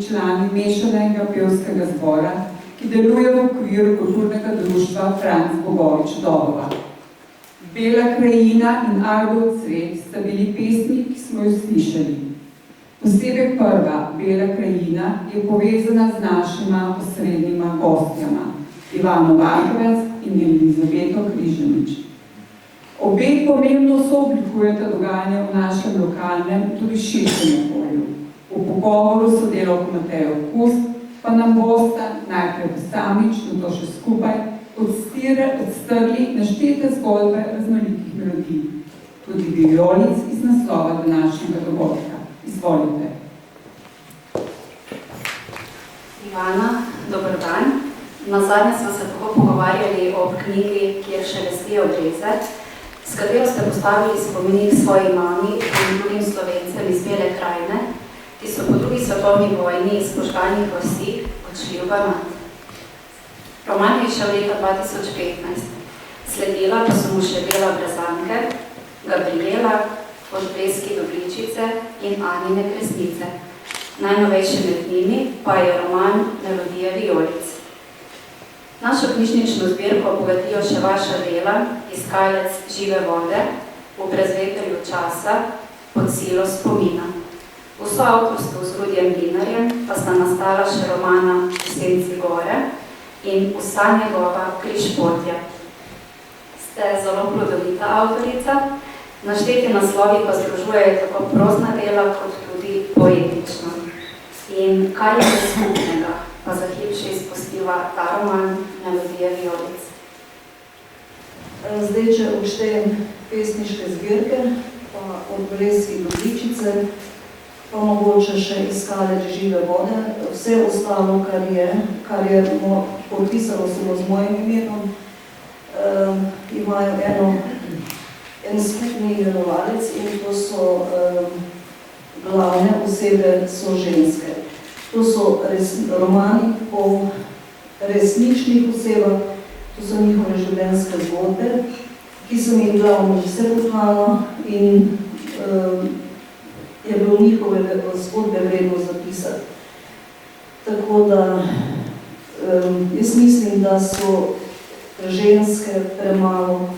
Člani mešanega pevskega zbora, ki deluje v okviru kulturnega društva Franc Bogovič Dobova. Bela krajina in Ajdov cvet sta bili pesmi, ki smo jo slišali. Posebej prva, Bela krajina, je povezana z našima osrednjima gostjama, Ivano Vatovec in Elizabeto Križanič. Obe pomembno sooblikujeta dogajanje v našem lokalnem, tudi širšem okolju. pogovoru sodelavko Matejo Kust pa nam bosta najprej posamično to še skupaj odstrli naštete zgodbe raznolikih melodij, tudi vijolic iz naslova današnjega dogodka. Izvolite. Ivana, dober dan. Nazadnje smo se tako pogovarjali o knjigi Kjer šelestijo breze, s katero ste postavili spomenik svoji mami in drugim Slovencem iz Bele krajine, ki so po drugi svetovni vojni iz požganih vasi odšli v Banat. Roman je šel leta 2015. Sledila pa so mu še Bela brezanke, Gabriela, Odbreski dobličice in Anine kresnice. Najnovejši med njimi pa je roman Melodije vijolic. Našo knjižnično zbirko obogatijo še vaša dela, Iskalec žive vode, V brezvetrju časa, Pod silo spomina. V soavtorstvu z Rudijem Mlinarjem pa sta nastala še romana V senci gore in Vsa njegova križpotja. Ste zelo plodovita avtorica, našteti naslovi pa združujejo tako prozna dela kot tudi poetično. In kaj je skupnega, pa za hip še izpustiva ta roman Melodije vijolic? Zdaj, če odštejem pesniške zbirke, pa Odbreski dobličice, pa mogoče še Iskalec žive vode, vse ostalo, kar je podpisalo samo z mojim imenom, imajo en skupni imenovalec in to so glavne osebe so ženske. To so romani o resničnih osebah, to so njihove življenjske zgodbe, ki sem jih glavno vse poznala in je bilo njihove zgodbe vredno zapisati. Tako da jaz mislim, da so ženske premalo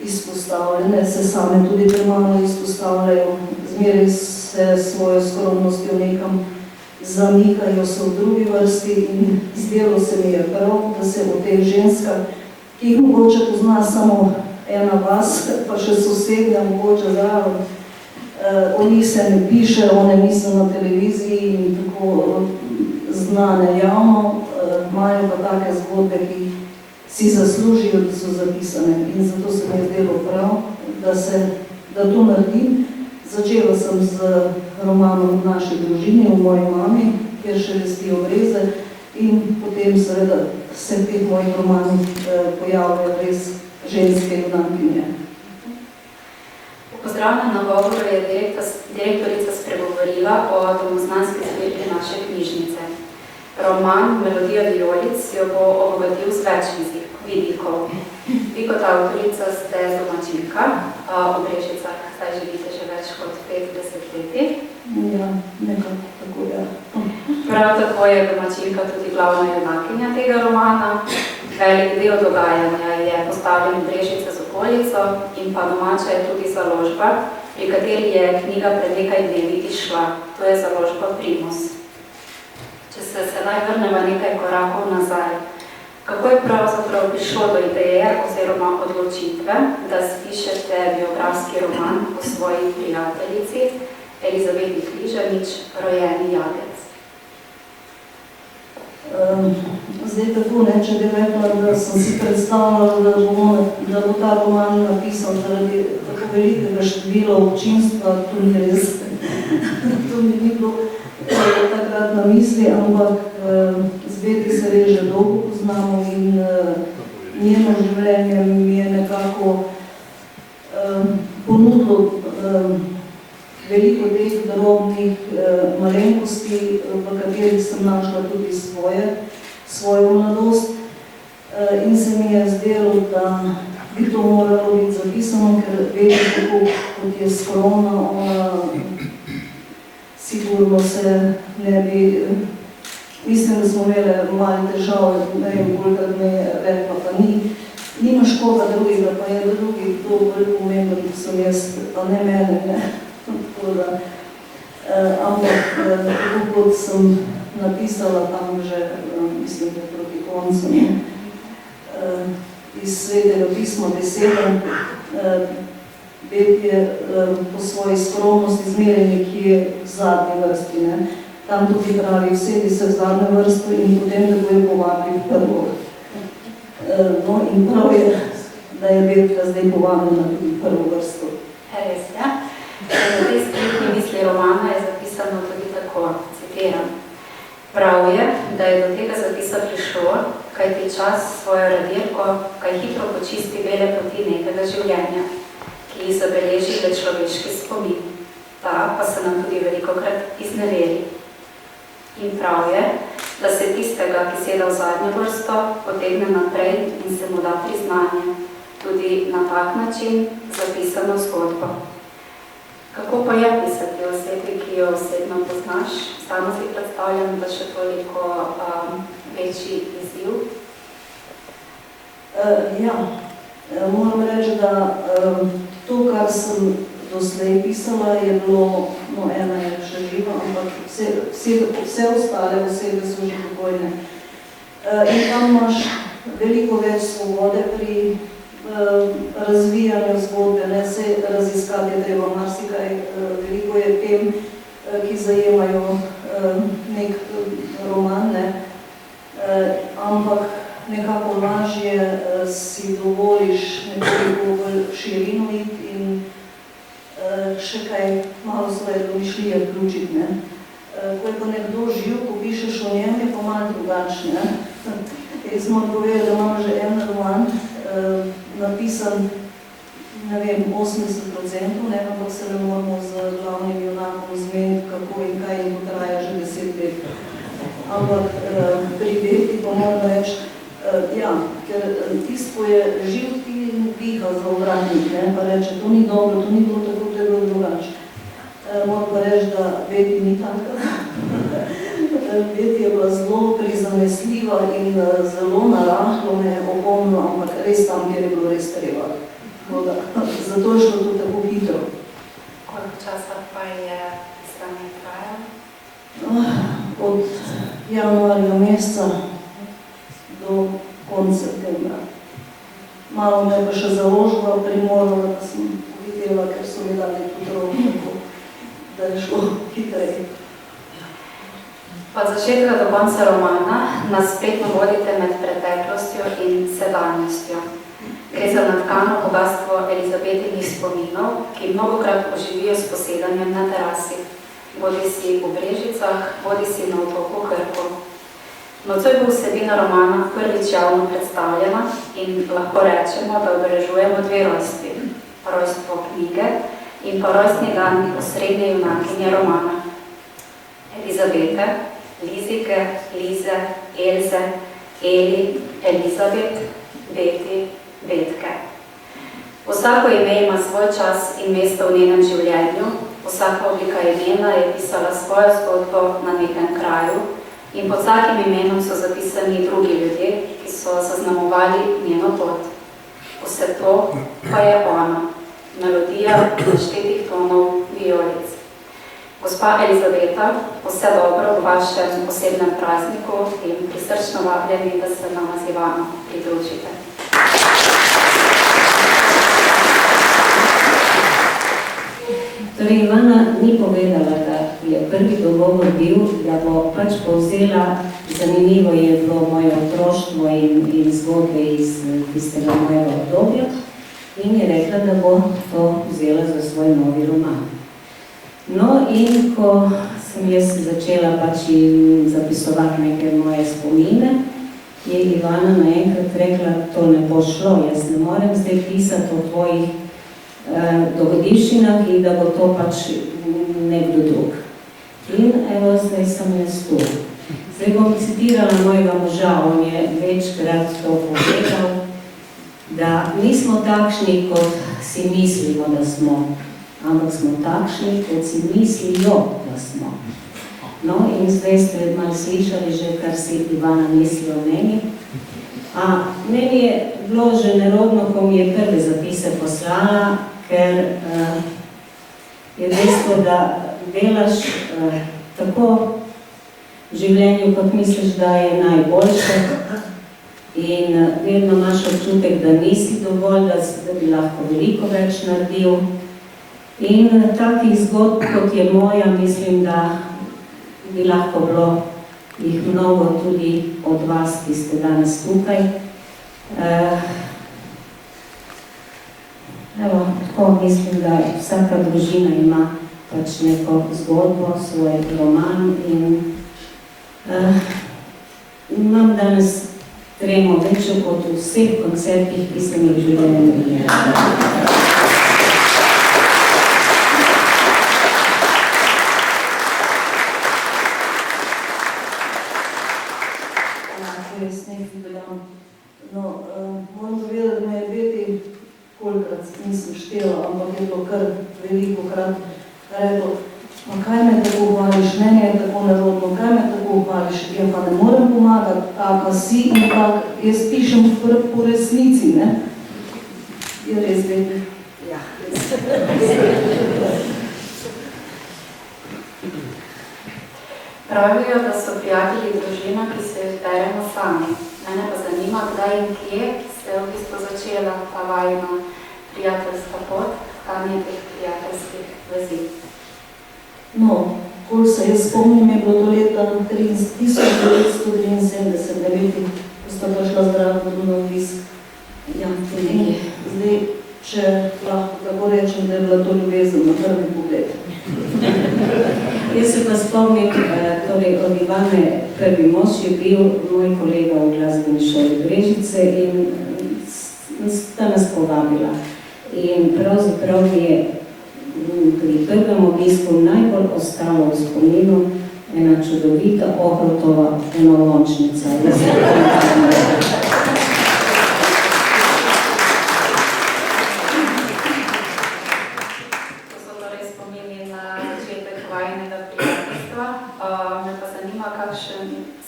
izpostavljene, se same tudi premalo izpostavljajo, zmeraj se svojo skromnostjo nekam zamikajo, so v drugi vrsti in zdelo se mi je prav, da se o teh ženskah, ki jih mogoče pozna samo ena vas, pa še sosednja mogoče zraven, o njih se ne piše, one niso na televiziji in tako znane javno, imajo pa take zgodbe, ki si zaslužijo, da so zapisane in zato se mi je zdelo prav, da to naredim. Začela sem z romanom V naši družini, v moji mami, Kjer šelestijo breze in potem seveda se v teh mojih romanih pojavljajo res ženske junakinje. V pozdravnem nagovoru je direktorica spregovorila o domoznanski zbirki naše knjižnice. Roman Melodija vijolic jo bo obogatil z več vidikov. Vi kot avtorica ste domačinka v Brežicah, zdaj živite že več kot 50 leti. Ja, nekako tako, ja. Prav tako je domačinka tudi glavna junakinja tega romana. Velik del dogajanja je postavljen v Brežice z okolico in pa domača je tudi založba, pri kateri je knjiga pred nekaj dnevi izšla. To je založba Primus. Če se sedaj vrnemo nekaj korakov nazaj, kako je pravzaprav prišlo do ideje oziroma odločitve, da spišete biografski roman o svoji prijateljici Elizabeti Križanič, rojeni Jagec? Zdaj tako, če bi rekla, da sem si predstavljala, da bo ta roman napisan zaradi tako velikega števila občinstva, to ni res. To mi ni bilo takrat na misli, ampak z Beti se res že dolgo poznamo in njeno življenje mi je nekako ponudilo veliko teh drobnih malenkosti, v katerih sem našla tudi svojo mladost in se mi je zdelo, da bi to moralo biti zapisano, ker vedno tako, kot je skromna, ona sigurno se ne bi, mislim, da smo imeli malo težav, ne vem, kolikrat me je rekla, pa nimaš koga drugega, pa je drugi, to bolj pomembno, da sem jaz, pa ne mene, ne. Ampak tako kot sem napisala tam že, mislim, da proti koncu, iz Svetega pisma besede, Bet je po svoji skromnosti zmeraj nekje v zadnji vrsti, ne. tam tudi pravi, sedi se v zadnjo vrsto in potem te bojo povabili v prvo. No in prav je, da je Betka zdaj povabljena tudi v prvo vrsto. Res, ja. V tej sklepni misli romana je zapisano tudi tako, citiram. Prav je, da je do tega zapisa prišlo, kaj ti čas svojo radirko, kaj hitro počisti bele poti nekega življenja, ki jih zabeleži le človeški spomin. Ta pa se nam tudi velikokrat izneveri. In prav je, da se tistega, ki seda v zadnjo vrsto, potegne naprej in se mu da priznanje, tudi na tak način zapisano zgodbo. Kako pa je pisati o osebi, ki jo osebno poznaš? Samo si predstavljam, da še toliko večji izziv. Moram reči, da to, kar sem doslej pisala, je bilo, ena je še živa, ampak vse ostale osebe so že pokojne. In tam imaš veliko več svobode pri razvijanju zgodbe, ne se raziskati je treba marsikaj, veliko je tem, ki zajemajo nek roman, ampak nekako lažje si dovoliš nekoliko bolj širino iti in še kaj malo svoje domišljije vključiti. Ko je pa nekdo živ, ko pišeš o njem, je pa malo drugačne. Jaz moram povedati, da imam že en roman, napisan, ne vem, 80%, ampak se ne moramo z glavnim junakom zmeniti, kako in kaj in potraja že 10 let. Ampak pri Betki pa moram reči, ker tisto je živ in piha za obratnik, pa reče, to ni dobro, to ni bilo tako, to je bilo drugače. Moram pa reči, da Betki ni taka. Betki je bila zelo prizanesljiva in zelo narahlo me opomnila, ampak res tam, kjer je bilo res treba. Zato je šlo to tako hitro. Koliko časa pa je pisanje trajalo? Od januarja meseca do konca septembra. Malo me pa še založila, primorala, da sem videla, ker so mi dali tudi roko, da je šlo hitreje. Od začetka do konca romana nas spletno vodite med preteklostjo in sedanjostjo. Gre za natkano bogatstvo Elizabetinih spominov, ki mnogokrat oživijo s posedanjem na terasi, bodi si v Brežicah, bodi si na otoku Krku. Nocoj bo vsebina romana prvič javno predstavljena in lahko rečemo, da obeležujemo dve rojstvi. Rojstvo knjige in pa rojstni dan osrednje junakinje romana. Elizabete, Lizike, Lize, Elze, Eli, Elizabet, Beti, Betke. Vsako ime ima svoj čas in mesto v njenem življenju, vsaka oblika imena je pisala svojo zgodbo na nekem kraju in pod vsakim imenom so zapisani drugi ljudje, ki so zaznamovali njeno pot. Vse to pa je ona, melodija naštetih tonov vijolic. Gospa Elizabeta, vse dobro v vašem osebnem prazniku in prisrčno vabljeni, da se nama z Ivano pridružite. Torej, Ivana ni povedala, da je prvi dogovor bil, da bo pač povzela, zanimivo je bilo moje otroštvo in zgodbe iz tistega mojega obdobja in je rekla, da bo to vzela za svoj novi roman. No in ko sem jaz začela pač zapisovati neke moje spomine, je Ivana naenkrat rekla, to ne bo šlo, jaz ne morem zdaj pisati o tvojih dogodivščinah in da bo to pač nekdo drug. In evo, zdaj sem jaz tu. Zdaj bom citirala mojega moža, on je večkrat to povedal, da nismo takšni, kot si mislimo, da smo, ampak smo takšni, kot si mislijo, da smo. No, in zdaj ste malo slišali že, kar si Ivana misli o meni. Meni je bilo že nerodno, ko mi je prve zapise poslala, ker je dejstvo, da delaš tako v življenju, kot misliš, da je najboljše in vedno imaš občutek, da nisi dovolj, da bi lahko veliko več naredil. In takih zgodb, kot je moja, mislim, da bi lahko bilo jih mnogo tudi od vas, ki ste danes tukaj. Evo, tako mislim, da vsaka družina ima pač neko zgodbo, svoj roman in imam danes tremo večjo kot v vseh koncertih, ki sem jih živela imela. Moram povedati, da me je Beti, kolikrat nisem štela, ampak je to kar veliko krat rekel, ma kaj me tako hvališ, meni je tako nerodno, kaj me tako hvališ, ja pa ne morem pomagati, taka si in tak, jaz pišem po resnici, ne? Je res, Beti? Ja, res. Pravijo, da so prijatelji družina, ki se izberemo sami. Mene pa zanima, kdaj in kje ste v bistvu začela ta vajna prijateljska pot, kanje teh prijateljskih vezi. No, koliko se jaz spomnim, je bilo to leta 1973, ne vedi, ko sta prišla zdravo na obisk. Ja, zdaj, če lahko tako rečem, da je bila to ljubezen na prvi pogled. Jaz se pa spomnim, torej od Ivane Prvi mož je bil moj kolega v glasbeni šoli Brežice in sta nas povabila. In pravzaprav mi je pri prvem obisku najbolj ostalo v spominu ena čudovita ohrotova enolončnica.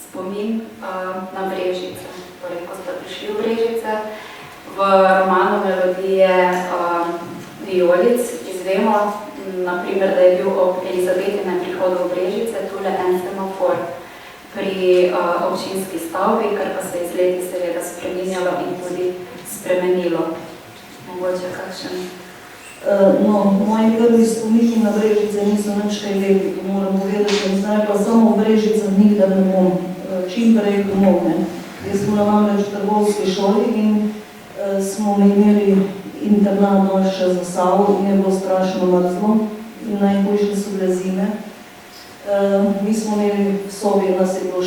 Spomin na Brežice, torej ko ste prišli v Brežice. V romanu Melodije Vijolic izvemo, naprimer, da je bil ob Elizabetinem prihodu v Brežice tule en semafor pri občinski stavbi, kar pa se je z leti seveda spreminjalo in tudi spremenilo. Mogoče kakšen? No, moji prvi spomini na Brežice niso nič kaj lepi, to moram povedati, in zdaj pa samo v Brežicah nikdar ne bom, čim prej domov, ne. Jaz smo namreč v trgovski šoli in smo imeli internat dol še za Savo in je bilo strašno mrzlo in najboljše so bile zime. Mi smo imeli v sobi, nas je bilo 6,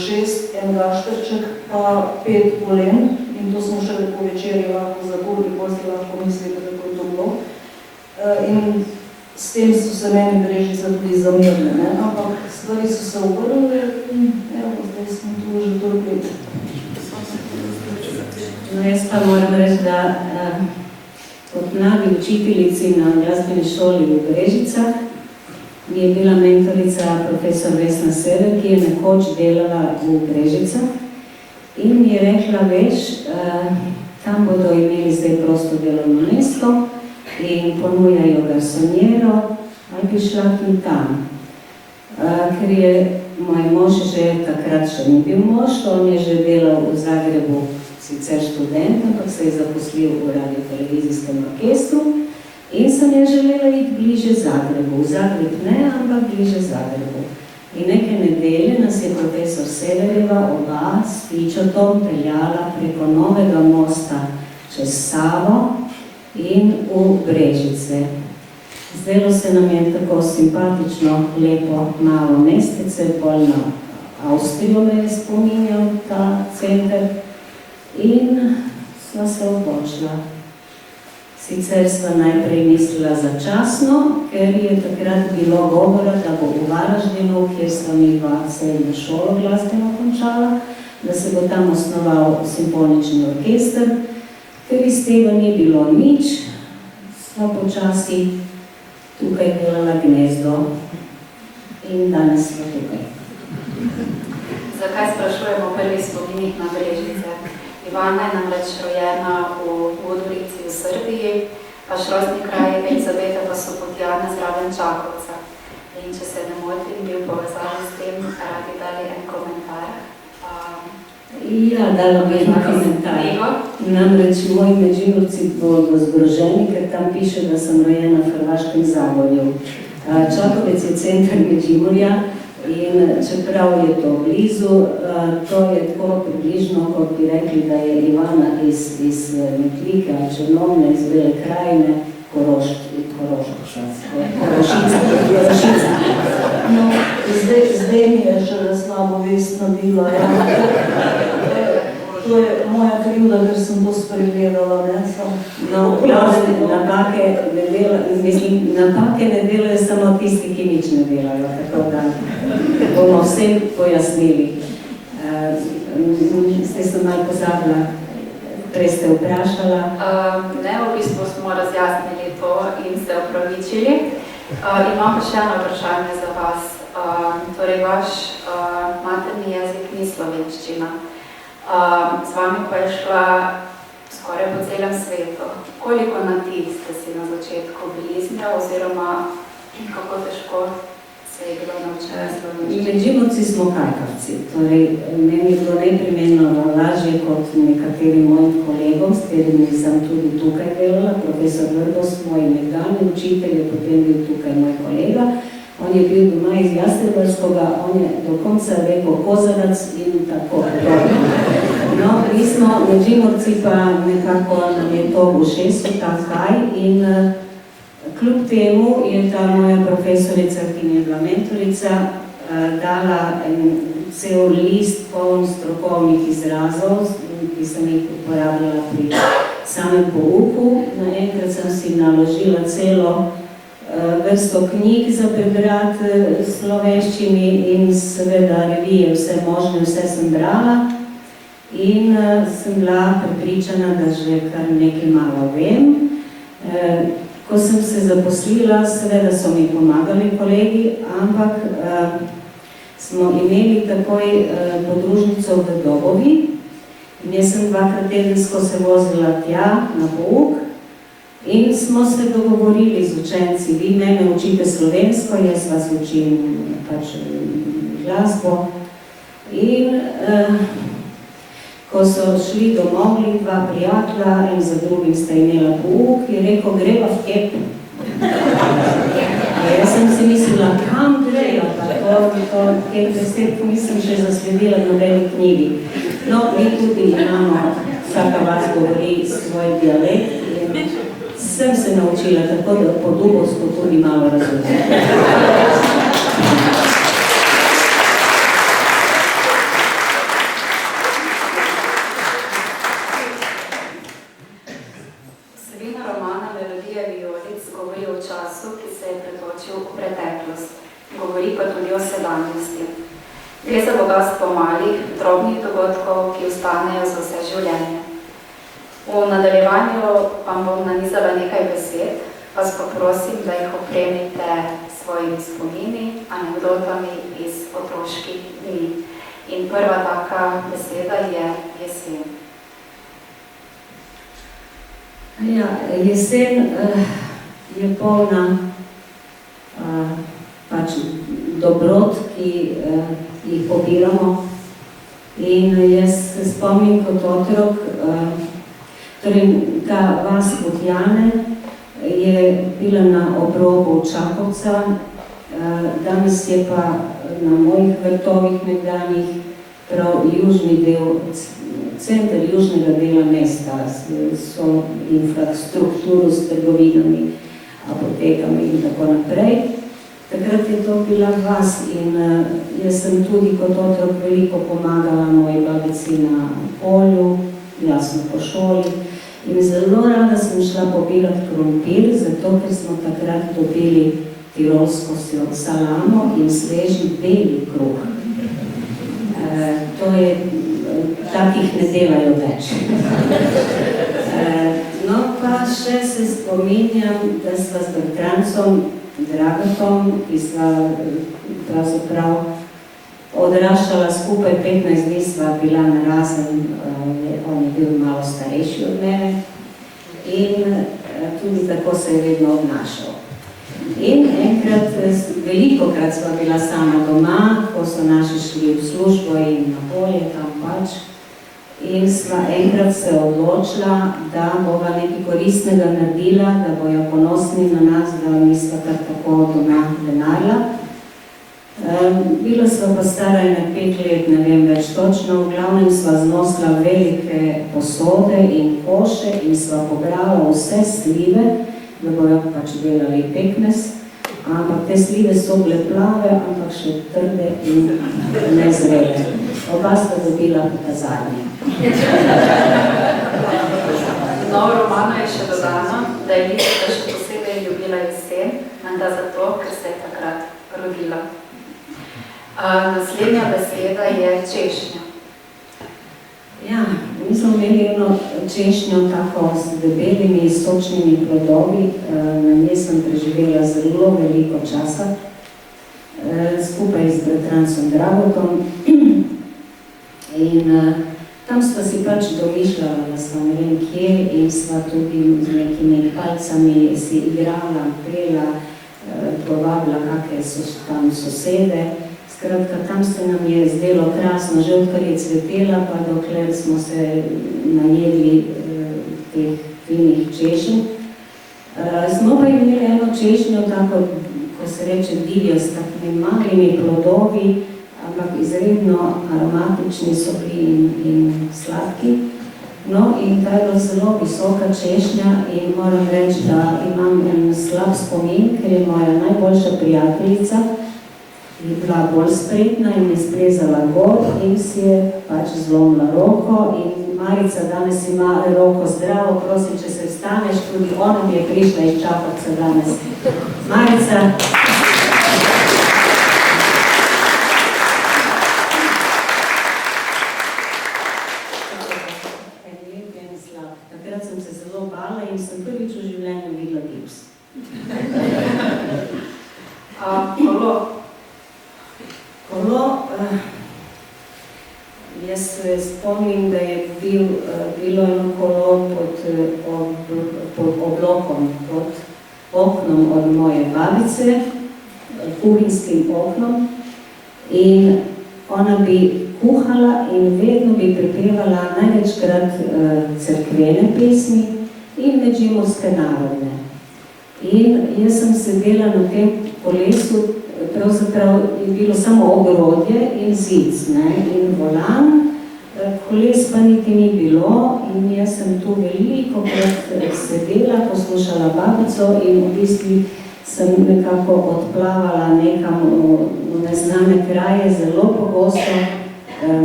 en gašterček pa 5 polen in to smo še po večeri lahko zakurili, bolj si lahko mislite, kako je to bilo. In s tem so se meni Brežice tudi zamirne, ne? Ampak stvari so se obrnile in evo, zdaj smo tu že toliko let. No, jaz pa moram reči, da kot mladi učiteljici na glasbeni šoli v Brežicah mi je bila mentorica profesor Vesna Sever, ki je nekoč delala v Brežicah in mi je rekla, veš, tam bodo imeli zdaj prosto delovno mesto in ponujajo garsonjero, ali bi šla tudi tam. Ker je moj mož že takrat še ni bil mož, on je že delal v Zagrebu, sicer študent, ampak se je zaposlil v radiotelevizijskem orkestru in sem je želela iti bliže Zagrebu. V Zagreb ne, ampak bliže Zagrebu. In neke nedelje nas je profesor Severjeva oba s Fičotom peljala preko Novega mosta čez Savo in v Brežice. Zdelo se nam je tako simpatično, lepo, malo mestece, bolj na Avstrijo me je spominjal ta center in sva se odločila. Sicer sva najprej mislila začasno, ker je takrat bilo govora, da bo v Varaždinu, kjer sta mi srednjo šolo glasbeno končala, da se bo tam osnoval simfonični orkester. Ker iz tega ni bilo nič, sva počasi tukaj delala gnezdo in danes sva tukaj. Zakaj sprašujemo prvi spominih na Brežice? Ivana je namreč rojena v Budurici v Srbiji, pač rojstni kraj Elizabete pa so Podjane zraven Čakovca. In če se ne motim, bi v povezavi s tem radi dali en komentar. Ja, dala bi en komentar. Namreč moji Međimurci bodo zgroženi, ker tam piše, da sem rojena v Hrvaškem Zagorju. Čakovec je center Međimurja, In čeprav je to blizu, to je tako približno, kot bi rekli, da je Ivana iz Metlike, Črnomlja, iz Bele krajine, Korošica. No, zdaj mi je še slabo vest nadila. Ja. To je moja krivda, ker sem to spregledala. No, napake ne delajo samo tisti, ki nič ne delajo, tako da bomo vsem pojasnili. Zdaj sem malo pozabila, prej ste vprašala. Ne, v bistvu smo razjasnili to in se opravičili. Imam pa še eno vprašanje za vas. Torej, vaš materni jezik ni slovenščina. Z vami pa je šla skoraj po celem svetu. Koliko nativ ste si na začetku bili z njo, oziroma kako težko se je bilo naučiti slovenščino? Medžimurci smo kajkavci, torej meni je bilo neprimerno lažje kot nekaterim mojim kolegom, s katerimi sem tudi tukaj delala. Profesor Vrbos, moj nekdanji učitelj, je potem bil tukaj moj kolega. On je bil doma iz Jastrebarskega, on je do konca rekel Kozarac in tako. No, mi smo Medžimurci, pa nekako nam je to v šestu, ta kaj, in kljub temu je ta moja profesorica, ki mi je bila mentorica, dala cel list poln strokovnih izrazov, ki sem jih uporabljala pri samem pouku. Naenkrat sem si naložila celo vrsto knjig za prebrati slovenščini in seveda revije, vse možne, vse sem brala in sem bila prepričana, da že kar nekaj malo vem. Ko sem se zaposlila, seveda so mi pomagali kolegi, ampak smo imeli takoj podružnico v Dobovi in jaz sem dvakrat tedensko se vozila tja na pouk. In smo se dogovorili z učenci, vi mene učite slovensko, jaz vas učim pač glasbo. In ko so šli domov, dva prijatelja, en za drugim sta imela pouk, je rekel, greva v Kep. Jaz sem si mislila, kam grejo, pa to Kep besed nisem še zasledila na nobeni knjigi. No, mi tudi imamo, vsaka vas govori svoj dialekt. Sem se naučila, tako da po Dubovsko tudi malo razumem. Vsebina romana Melodija vijolic govori o času, ki se je pretočil v preteklost. Govori pa tudi o sedanjosti. Gre za bogatstvo malih, drobnih dogodkov, ki ostanejo za vse življenje. V nadaljevanju vam bom nanizala nekaj besed, vas pa prosim, da jih opremite svojimi spomini, anekdotami iz otroških dni. In prva taka beseda je jesen. Ja, jesen je polna pač dobrot, ki jih pobiramo. In jaz se spomnim kot otrok, torej, ta vas Botjane je bila na obrobu Čakovca, danes je pa na mojih vrtovih nekdanjih prav južni del, center južnega dela mesta, so infrastrukturo s trgovinami, apotekami in tako naprej. Takrat je to bila vas in jaz sem tudi kot otrok veliko pomagala moji babici na polju, jasno po šoli. In zelo rada sem šla pobirati krompir, zato ker smo takrat dobili tirolsko salamo in sveži beli kruh. To je, takih ne delajo več. No pa še se spominjam, da sva s bratrancom Dragatom, ki sva pravzaprav odraščala skupaj, 15 dni sva bila narazen, on je bil malo starejši od mene in tudi tako se je vedno obnašal. In enkrat, velikokrat sva bila sama doma, ko so naši šli v službo in na polje, tam pač. In sva enkrat se odločila, da bova nekaj koristnega naredila, da bojo ponosni na nas, da nisva kar tako doma denarja. Bila sva pa stara ene 5 let, ne vem več točno, v glavnem sva znosila velike posode in koše in sva pobrala vse slive, da bojo pač delali pekmes, ampak te slive so bile plave, ampak še trde in nezrele. Oba sta dobila pokazanje. No, v romanu je še dodano, da je Lidija še posebej ljubila jesen, menda zato, ker se je takrat rodila. Naslednja beseda je češnja. Ja, mi smo imeli eno češnjo tako s debelimi, sočnimi plodovi. Na njej sem preživela zelo veliko časa, skupaj z bratrancem Dragotom. In tam sva si pač domišljala, da sva ne vem kje in sva tudi z nekimi palcami si igrala, pela, povabila kakve so tam sosede. Skratka, tam se nam je zdelo krasno, že odkar je cvetela, pa dokler smo se najedli teh finih češenj. Smo pa imeli eno češnjo, tako, ko se reče divja, s takimi malimi plodovi, ampak izredno aromatični so bili in sladki. No, in ta je bila zelo visoka češnja in moram reči, da imam en slab spomin, ker je moja najboljša prijateljica, je bila bolj spretna in je splezala gor in si je pač zlomila roko in Marica danes ima roko zdravo, prosim, če se vstaneš, tudi ona mi je prišla izčakati se danes. Marica. Takrat sem se zelo bala in sem prvič v življenju videla gips. Kolo. Kolo, jaz se spomnim, da je bilo eno kolo pod oblokom, pod oknom od moje babice, kuhinskim oknom, in ona bi kuhala in vedno bi prepevala največkrat cerkvene pesmi in medžimurske narodne. In jaz sem sedela na tem kolesu, pravzaprav je bilo samo ogrodje in zic, ne, in volan, koles pa niti ni bilo in jaz sem tu veliko krat sedela, poslušala babico in v bistvu sem nekako odplavala nekam v neznane kraje, zelo pogosto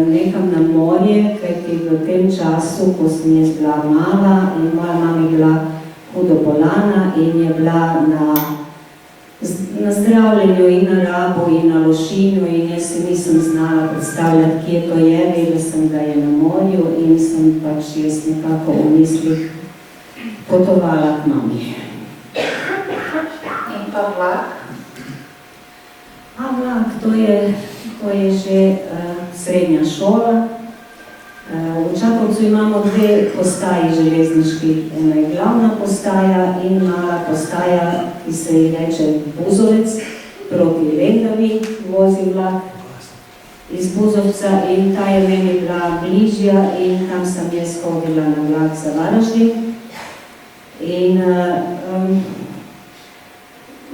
nekam na morje, kajti v tem času, ko sem jaz bila mala in moja mama je bila hudo bolana in je bila na zdravljenju in na Rabu in na Lošinju in jaz si nisem znala predstavljati, kje to je, vedela sem, da je na morju in sem pač jaz nekako v mislih potovala k mami. In pa vlak? Vlak, to je že srednja šola. V Čakovcu imamo 2 postaji železniški, ena je glavna postaja in mala postaja, ki se ji reče Buzovec, proti Lendavi vozi vlak iz Buzovca in ta je meni bila bližja in tam sem jaz hodila na vlak za Varaždin. In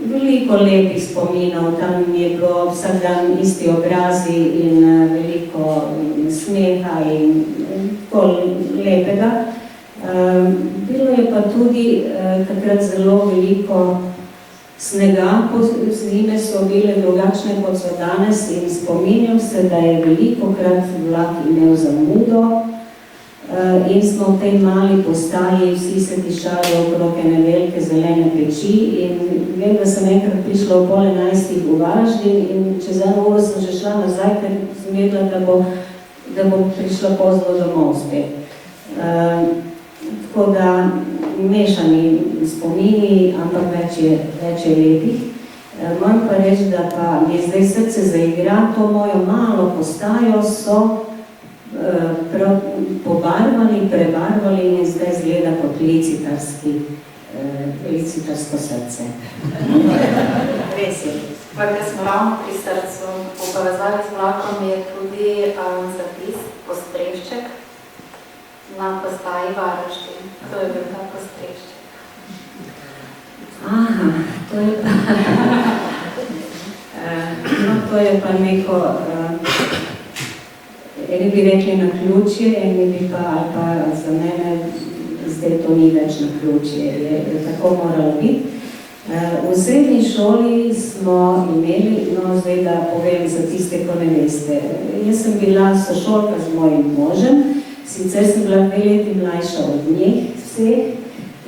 veliko lepih spominov, tam je bilo vsak dan isti obrazi in veliko smeha in tako lepega. Bilo je pa tudi takrat zelo veliko snega, zime so bile drugačne kot so danes in spominjam se, da je velikokrat vlak imel zamudo in smo v tej mali postaji vsi se tišali okrog ene velike zelene peči in vem, da sem enkrat prišla v 10:30 v Varaždin in čez 1 uro sem že šla nazaj, ker sem vedela, da bom prišla pozno domov spet. Tako da mešani spomini, ampak več je lepih. Moram pa reči, da pa mi je zdaj srce zaigra, to mojo malo postajo so pobarvali, prebarvali in zdaj izgleda kot licitarsko srce. Res je. Pa, ker smo ravno pri srcu, v povezavi z vlakom je tudi zapis Postrešček na postaji Varaždin. Kdo je bil ta Postrešček? Aha, to je pa... to je pa neko, eni bi rekli naključje, eni bi pa, ali pa za mene, zdaj to ni več naključje, je tako moralo biti. V srednji šoli smo imeli, no zdaj da povem za tiste, ko ne veste, jaz sem bila sošolka z mojim možem, sicer sem bila 2 leti mlajša od njih vseh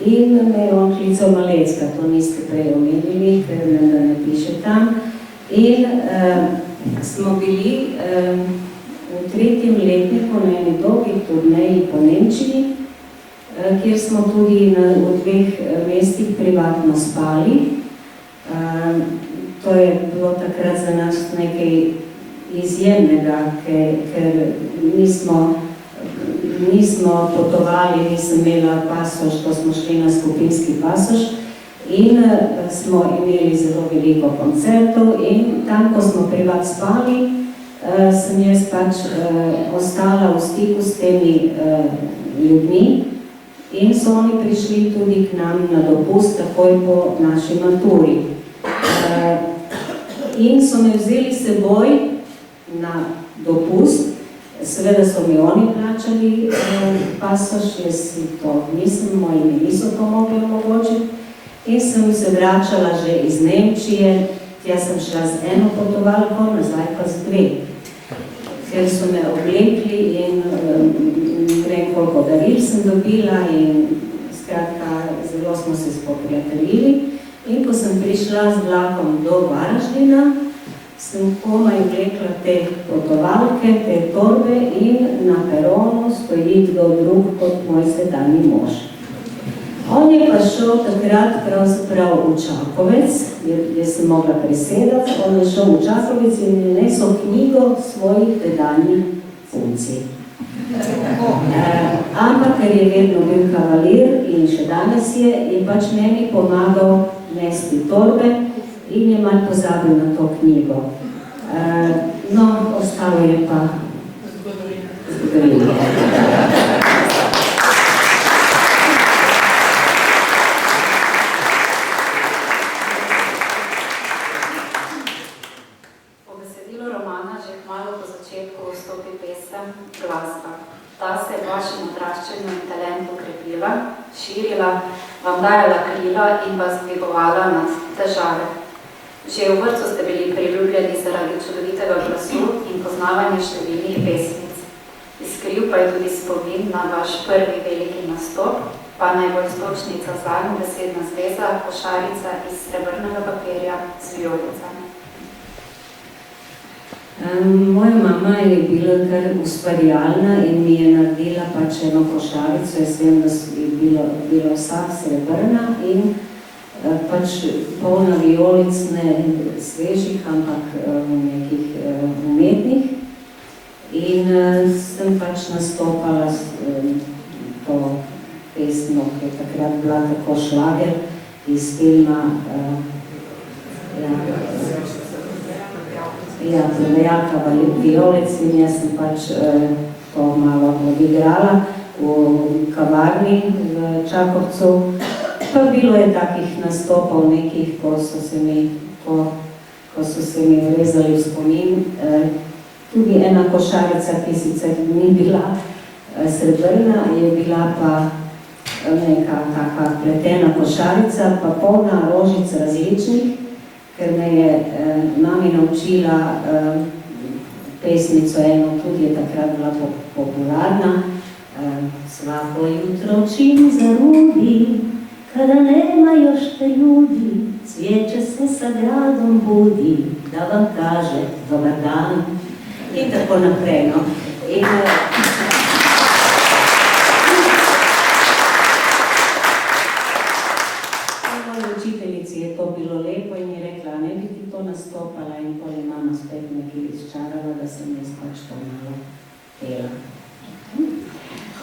in me je on klical Malecka, to niste prej omenili, ker ne piše tam. In smo bili v 3. letniku na eni dolgi turneji po Nemčiji, kjer smo tudi v 2 mestih privatno spali. To je bilo takrat za nas nekaj izjemnega, ker nismo potovali, nisem imela pasoš, ko smo šli na skupinski pasoš in smo imeli zelo veliko koncertov in tam, ko smo privat spali, sem jaz pač ostala v stiku s temi ljudmi in so oni prišli tudi k nam na dopust takoj po naši maturi. In so me vzeli seboj na dopust, seveda so mi oni plačali pasoš, jaz si to nisem, moji mi niso to mogli omogočiti in sem se vračala že iz Nemčije, tja sem šla z eno potovalko, nazaj pa z 2. Ker so me oblekli in vem koliko daril sem dobila in skratka zelo smo se spoprijateljili. In ko sem prišla z vlakom do Varaždina, sem komaj vlekla te potovalke, te torbe in na peronu stoji kdo drug kot moj sedanji mož. On je pa šel takrat pravzaprav v Čakovec, jaz sem mogla presedati, on je šel v Čakovec in je nesel knjigo svojih tedanjih funkcij. Ampak, ker je vedno bil kavalir in še danes je pač meni pomagal nesti torbe in je malo pozabil na to knjigo. No, ostalo je pa zgodovina. Ta se je v vašem odraščanju in talentu krepila, širila, vam dajala krila in vas dvigovala nad težave. Že v vrtcu ste bili priljubljeni zaradi čudovitega glasu in poznavanja številnih pesmic. Izkril pa je tudi spomin na vaš prvi veliki nastop, pa naj bo iztočnica zanj besedna zveza, košarica iz srebrnega papirja z vijolicami. Moja mama je bila kar ustvarjalna in mi je naredila pač eno košarico. Jaz vem, da je bila vsa srebrna in pač polna vijolic, ne svežih, ampak nekih umetnih. In sem pač nastopala to pesmo, ki je takrat bila tako šlager iz filma Prodajalka vijolic in jaz sem pač to malo odigrala v kavarni v Čakovcu. Pa bilo je takih nastopov nekih, ko so se mi vrezali v spomin. Tudi ena košarica, ki sicer ni bila srebrna, je bila pa neka taka pletena košarica, pa polna rožic različnih, ker me je mami naučila pesmico eno, tudi je takrat bila popularna. Svako jutro čim zarudi, kada nema još te ljudi, cvijeće se sa gradom budi, da vam kaže dobar dan. In tako naprej, no. Učiteljici je to bilo lepo in je rekla, ne bi ti to nastopala in pol je mama spet nekaj izčarala, da sem jaz pač to malo pela.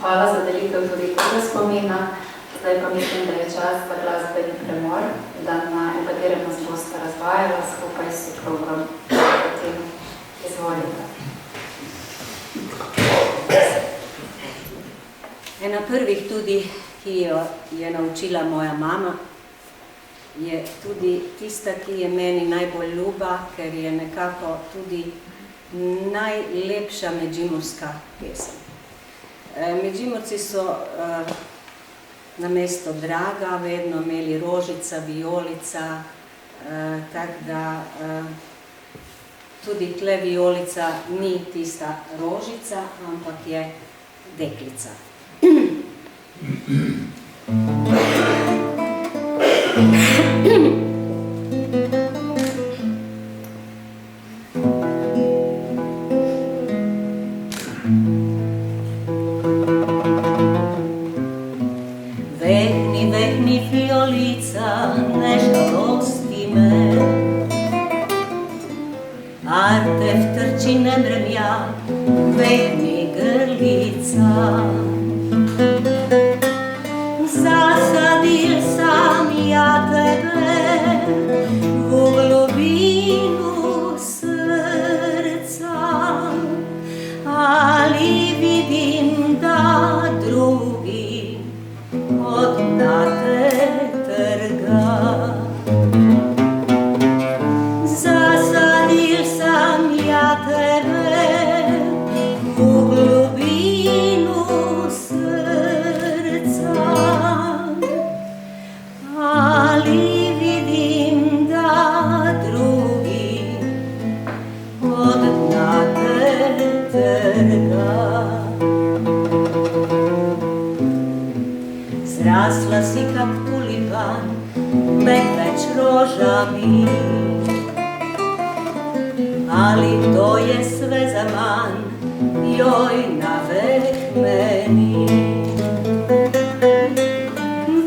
Hvala za delitev tudi tega spomina. Zdaj pa mislim, da je čas za glasbeni premor, v katerem nas boste razvajala skupaj s soprogom. Potem izvolite. Ena prvih tudi, ki jo je naučila moja mama, je tudi tista, ki je meni najbolj ljuba, ker je nekako tudi najlepša medžimurska pesem. Medžimurci so namesto draga vedno imeli rožica, vijolica, tako da tudi tle vijolica ni tista rožica, ampak je deklica. Vehni, vehni fiolica, ne žalosti me. Arte vtrči ne mremja, vehni grlica. Zasadil sam ja tebe v globinu srca, ali vidim da drugi od nate trga. Zasadil sam ja tebe v globinu srca, ali vidim da drugi od nate trga. Zrasla si kak tulipan, med več rožami, ali to je sve zaman, joj navek meni.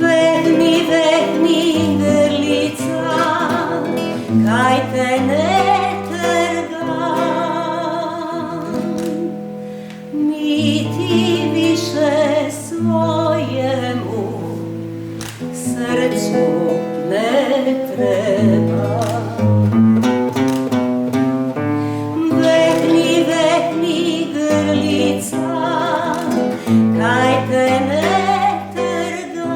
Vehni, vehni grlica, kaj te ne trga, niti više svojemu srcu ne treba. Vehni, vehni grlica, kaj te ne trga,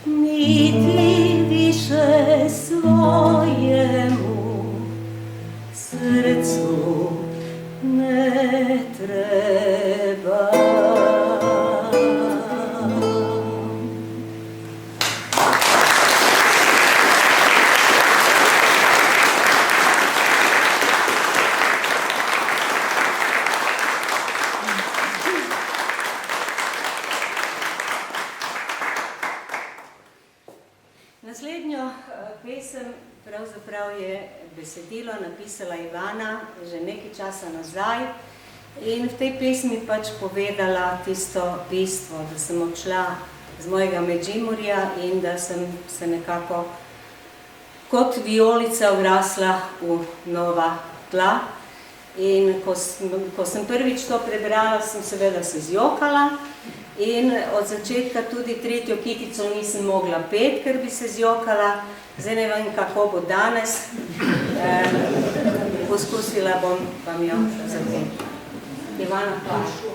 niti više svojemu srcu ne treba. Naslednjo pesem pravzaprav je besedilo napisala Ivana že nekaj časa nazaj in v tej pesmi pač povedala tisto bistvo, da sem odšla z mojega Medžimurja in da sem se nekako kot vijolica vrasla v nova tla. In ko sem prvič to prebrala, sem seveda se zjokala in od začetka tudi tretjo kitico nisem mogla peti, ker bi se zjokala. Zdaj ne vem, kako bo danes. Poskusila bom vam jo zapeti. Ivana, pašu.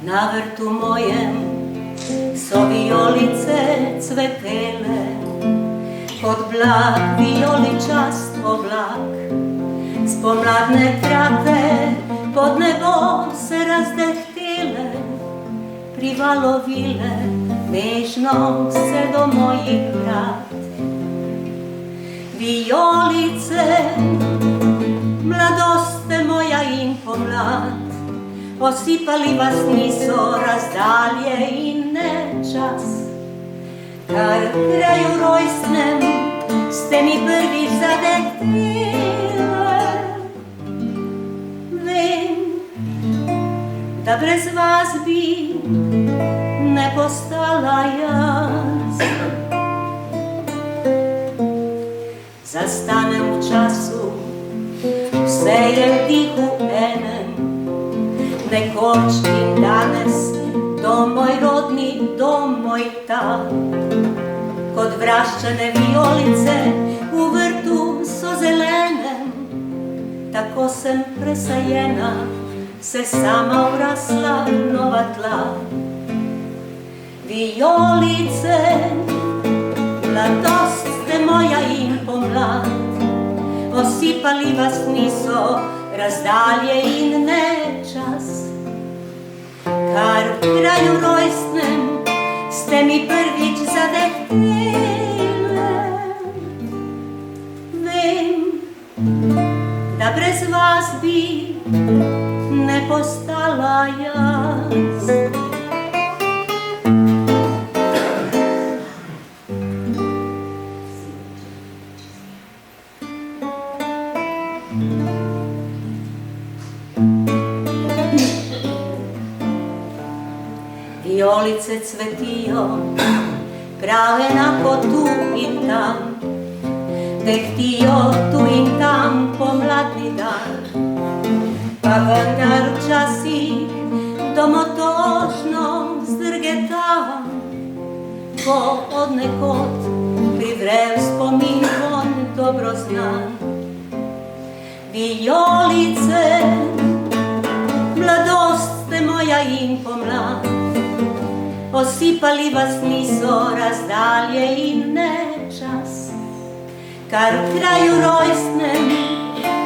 Na vrtu mojem so vijolice cvetele, kot blag vijoličast oblak. Spomladne trate pod nebom se razdehtele, privalovile nežno se do mojih vrat. Vijolice, mladoste moja in pomlad, osipali vas niso razdalje in ne čas. Kar kraju rojstnem ste mi prvič zadehtele. Vem, da brez vas bi ne postala jaz. Zastanem v času, vse je v dihu enem, nekoč in danes, dom moj rodni, dom moj ta. Kot vraščane vijolice v vrtu so zelenem, tako sem presajena, se sama vrasla nova tla. Vijolice, mladost ste moja in pomlad, osipali vas niso razdalje in nečas. Kar v kraju rojstnem ste mi prvič zadehtele. Vem, da brez vas bi ne postala jaz. Vijolice cvetijo, prav enako tu in tam, dehtijo tu in tam pomladni dan. Pa vendar včasih domotožno zdrgetam, ko od nekod privre spomin von dobro znan. Vijolice, mladost ste moja in pomlad, osipali vas niso razdalje in nečas. Kar v kraju rojstnem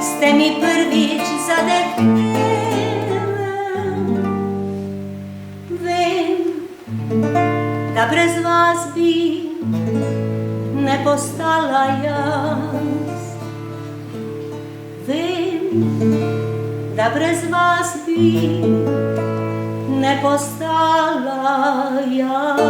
ste mi prvič zadehtele. Vem, da brez vas bi ne postala jaz. Vem, da brez vas bi ne postala jaz.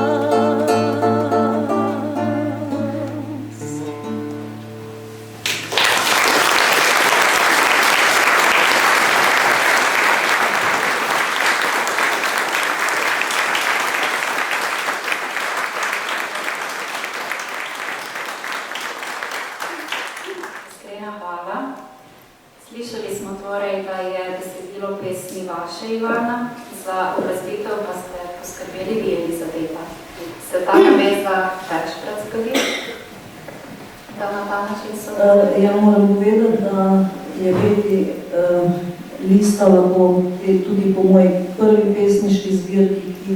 Iskrena hvala. Slišali smo torej, da je besedilo pesmi vaše, Ivana, za obrazitev pa ste poskrbeli vi, Elizabeta. Se ta naveza večkrat zgodi, da na ta način so... Ja moram povedati, da je Beti listala tudi po moji prvi pesniški zbirki, ki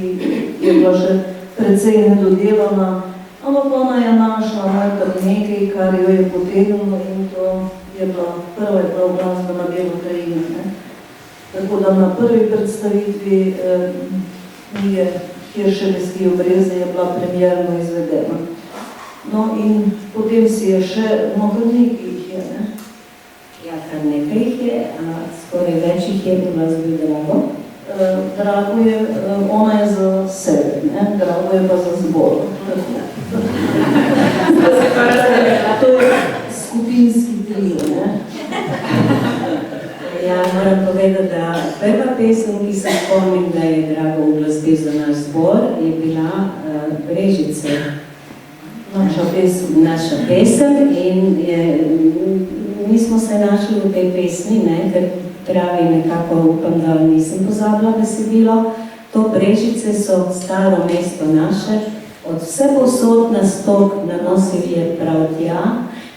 je bila že precej nedodelana, ampak ona je našla noter nekaj, kar jo je potegnilo in to je bila prva glasba na Belo krajino. Tako da na prvi predstavitvi knjige Kjer šelestijo breze je bila premierno izvedena. No in potem si je še, no kar nekaj jih je, ne? Ja, kar nekaj jih je, a skoraj več jih je pri vas bil Drago. Drago je, ona je za sebe, ne? Drago je pa za zbor. To je skupinski trio, ne? Ja, moram povedati, da prva pesem, ki se spomnim, da je Drago uglasbil za naš zbor, je bila Brežice. Naša pesem in mi smo se našli v tej pesmi, ne, ker pravi nekako, upam, da nisem pozabila besedilo. To Brežice so staro mesto naše, od vse posod nas tok nanosil je prav tja,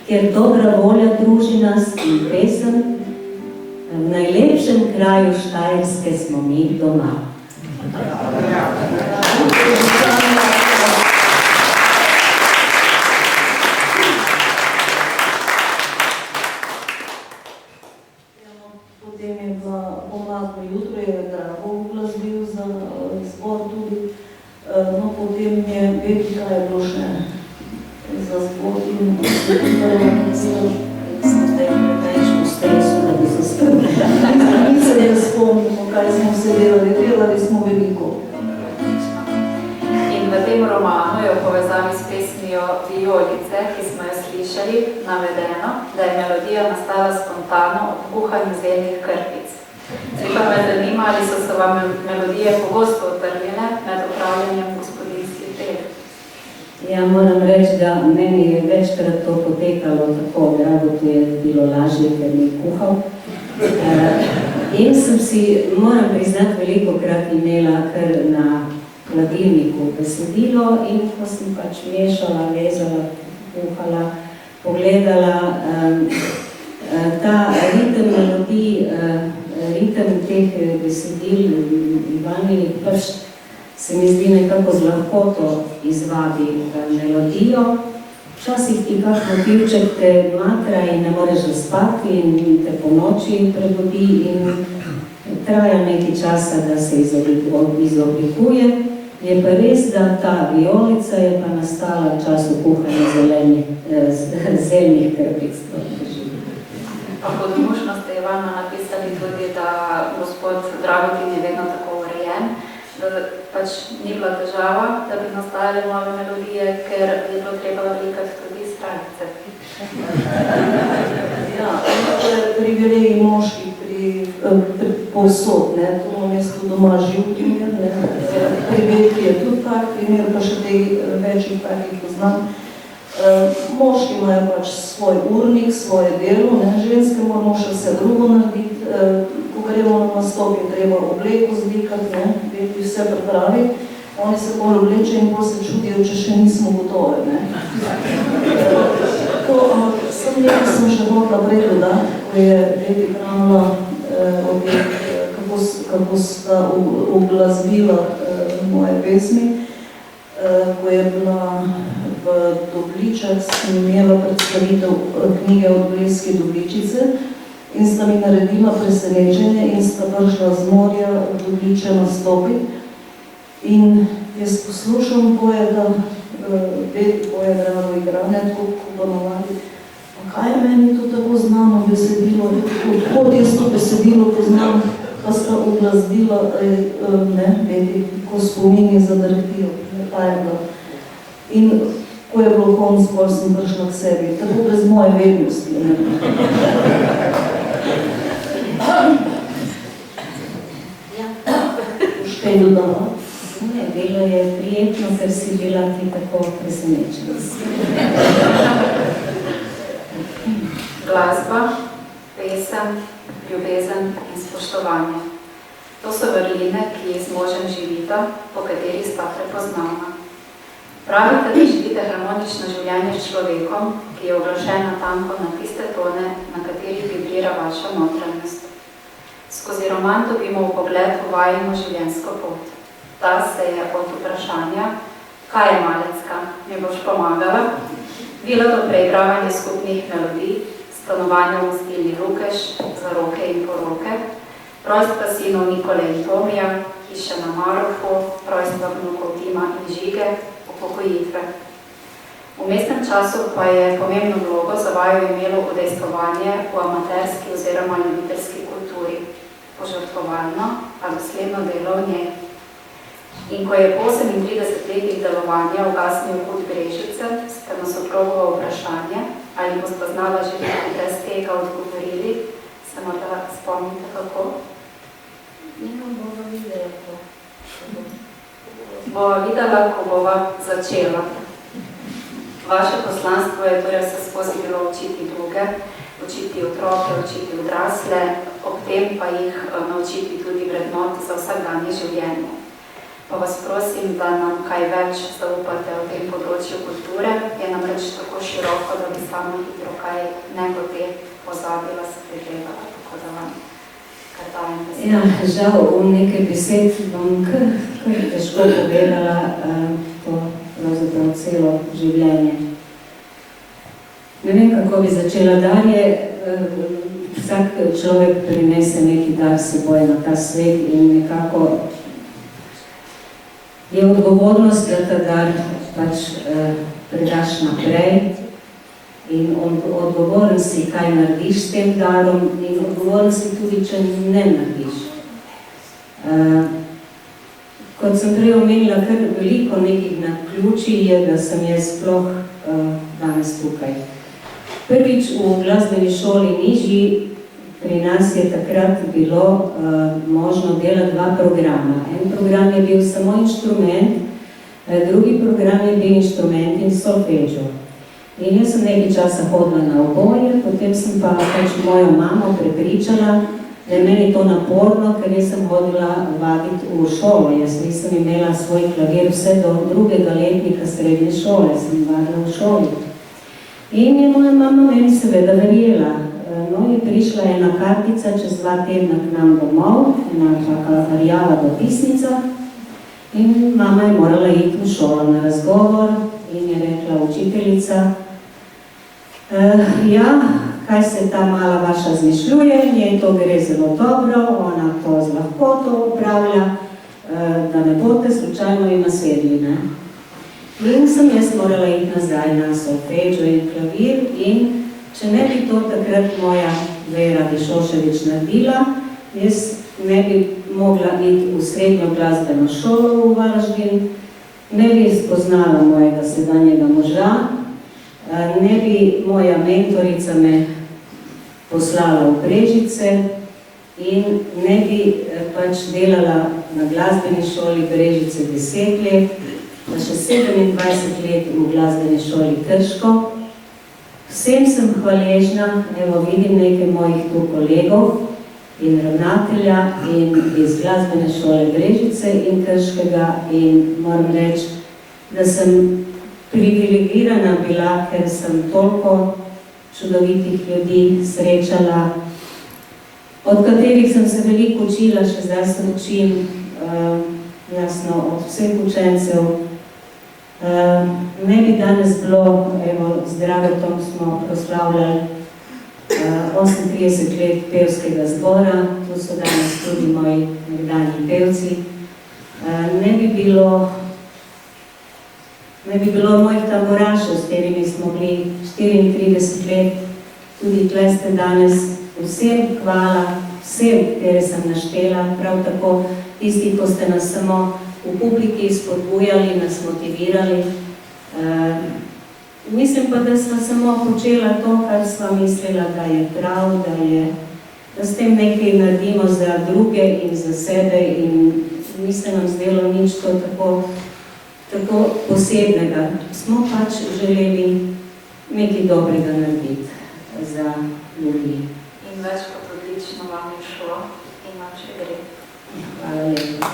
kjer dobra volja druži nas in pesem. V najlepšem kraju Štajerske smo mi doma. Potem je bila pomladno jutro, je Drago uglasbil za zbor tudi. No, potem je Beti, kaj je bilo še za zbor in prva pisala. Sem zdaj preveč v stresu, da bi se skrbila. Mi se ne spomnimo, kaj smo se delali smo veliko. In v tem romanu je v povezavi s pesmijo Vijolice, ki smo jo slišali, navedeno, da je melodija nastala spontano od kuhanju zelenih krpic. Zdaj pa me zanima, ali so se vam melodije pogosto utrnile med upravljanjem gospodinskih del. Ja, moram reči, da meni je večkrat to potekalo tako, Drago tu je bilo lažje, ker mi je kuhal. In sem si, moram priznati, velikokrat imela kar na hladilniku besedilo in ko sem pač mešala, vezala, kuhala, pogledala, ta ritem melodij, ritem teh besedil Ivaninih pač se mi zdi nekako z lahkoto izvabi melodijo. Včasih ti kak motivček te matra in ne moreš zaspati in te po noči prebudi in traja nekaj časa, da se izoblikuje. Je pa res, da ta violica je pa nastala v času kuhanja zelenih krpic. Pa pod možnost je Ivana napisali tudi, da gospod Dragutin je vedno tako urejen, da pač ni bila težava, da bi nastajale nove melodije, ker je bilo treba vlikati tudi stranice. Ja, to je privilegij moških povsod, ne, to imam jaz tudi doma živ primer, ne, privilegij je tudi tak primer, pa še večjih takih poznam. Moški imajo pač svoj urnik, svoje delo, ne, ženske moramo še vse drugo narediti, ko gremo na nastop je treba obleko zlikati, ne, vedeti vse pripraviti, oni se bolj obleče in bolj se čudijo, če še nismo gotove, ne. Ampak sem še hotla prej dodati, ko je Leti branila kako sta uglasbila moje pesmi, ko je bila v Dobličah, sem imela predstavitev knjige Od Blejske Dobličice in sta mi naredila presenečenje in sta prišla z morja v Dobliče nastopiti. In jaz poslušam poeta, poeta rado igrane, tako ponovadi. Pa kaj je meni to tako znano besedilo? Odkot jaz to besedilo poznam, pa sta uglasbila, ne, vedi, ko spomini zadrhtijo, ta je bila. In ko je bilo konc, bolj sem prišla k sebi, tako brez moje vednosti. Už kaj dodala? Ne, bilo je prijetno, ker si bila ti tako presenečena. Glasba, pesem, ljubezen in spoštovanje. To so vrline, ki jih z možem živita, po kateri sta prepoznavna. Pravite, da živite harmonično življenje s človekom, ki je oblažena tanko na tiste tone, na katerih vibrira vaša notranjost. Skozi roman dobimo vpogled v vajino življenjsko pot. Ta se je od vprašanja, kaj je Malecka, mi boš pomagala, vila do preigravanja skupnih melodij, stanovanja v gostilni Lukeš, za roke in poroke, rojstva sinov Nikole in Tomija, hiše na Marofu, rojstva vnukov Tima in Žige, upokojitve. V mestnem času pa je pomembno vlogo za vaju imelo udejstvovanje v amaterski oziroma ljubiteljski kulturi, požrtvovalno, a dosledno delo v njej. In ko je po 38 letih delovanja ugasnil Kud Brežice, ste na soprogovo vprašanje, ali boste znala živeti brez tega odgovorili, se morda spomnite kako? Ja, bova videla to. Bova videla, ko bova začela. Vaše poslanstvo je torej se skozi bilo učiti druge, učiti otroke, učiti odrasle, ob tem pa jih naučiti tudi vrednot za vsakdanje življenje. Pa vas prosim, da nam kaj več zaupate o tem področju kulture, je namreč tako široko, da bi samo hitro kaj nehote pozabila, se pregledala, tako da vam kar dajem besed. Ja, žal, v nekaj besed bom kar težko povedala to pravzaprav celo življenje. Ne vem, kako bi začela dalje. Vsak človek prinese neki dar seboj na ta svet in nekako je odgovornost, da ta dar pač predaš naprej in odgovoren si, kaj narediš s tem darom in odgovoren si tudi, če ne narediš. Kot sem prej omenila, kar veliko nekih naključij je, da sem jaz sploh danes tukaj. Prvič v glasbeni šoli Nižji pri nas je takrat bilo možno delati dva programa. En program je bil samo inštrument, drugi program je bil inštrument in solfeggio. In jaz sem nekaj časa hodila na oboje, potem sem pa pač mojo mamo prepričala, da je meni to naporno, ker jaz sem hodila vaditi v šolo. Jaz nisem imela svoj klavir vse do 2. letnika srednje šole, sem vadila v šoli. In je moja mama meni seveda verjela. No, je prišla ena kartica čez 2 tedna k nam domov, ena taka rjava dopisnica, in mama je morala iti v šolo na razgovor in je rekla učiteljica, ja, kaj se ta mala vaša zmišljuje, njej to gre zelo dobro, ona to z lahkoto upravlja, da ne boste slučajno jim nasedli, ne? In sem jaz morala iti nazaj na solfeggio in klavir in če ne bi to takrat moja Vera Dišošević naredila, jaz ne bi mogla iti v srednjo glasbeno šolo v Varaždin, ne bi spoznala mojega sedanjega moža, ne bi moja mentorica me poslala v Brežice in ne bi pač delala na glasbeni šoli Brežice 10 let, pa še 27 let v glasbeni šoli Krško. Vsem sem hvaležna, evo vidim nekaj mojih tu kolegov in ravnatelja in iz glasbene šole Brežice in Krškega in moram reči, da sem privilegirana bila, ker sem toliko čudovitih ljudi srečala, od katerih sem se veliko učila, še zdaj se učim, jasno, od vseh učencev. Ne bi danes bilo, evo, z Dragotom smo proslavljali 38 let pevskega zbora, tu so danes tudi moji nekdanji pevci. Ne bi bilo mojih tamburašev, s katerimi smo bili 34 let, tudi tle ste danes. Vsem hvala, vsem, katere sem naštela, prav tako tisti, ko ste nas samo v publiki spodbujali, nas motivirali. Mislim pa, da sva samo počela to, kar sva mislila, da je prav, da s tem nekaj naredimo za druge in za sebe in ni se nam zdelo nič to tako posebnega. Smo pač želeli nekaj dobrega narediti za ljudi. In več kot odlično vam je šlo in vam še gre. Hvala lepa.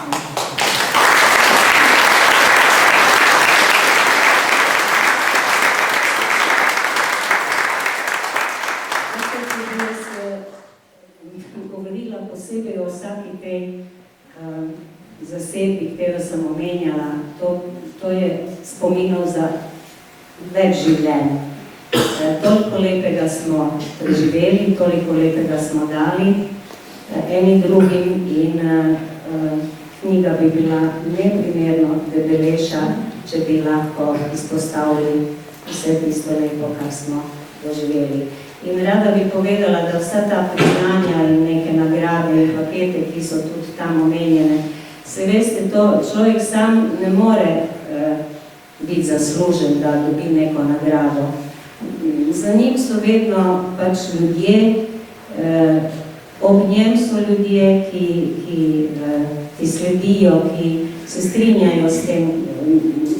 Govorila posebej o vsaki tej zasedbi, katero sem omenjala. To je spominov za več življenj. Toliko lepega smo preživeli, toliko lepega smo dali eni drugim in knjiga bi bila neprimerno debeleša, če bi lahko izpostavili vse tisto lepo, kar smo doživeli. In rada bi povedala, da vsa ta priznanja in neke nagrade in pakete, ki so tudi tam omenjene, se veste, to človek sam ne more biti zaslužen, da dobi neko nagrado. Za njim so vedno pač ljudje, ob njem so ljudje, ki sledijo, ki se strinjajo s tem,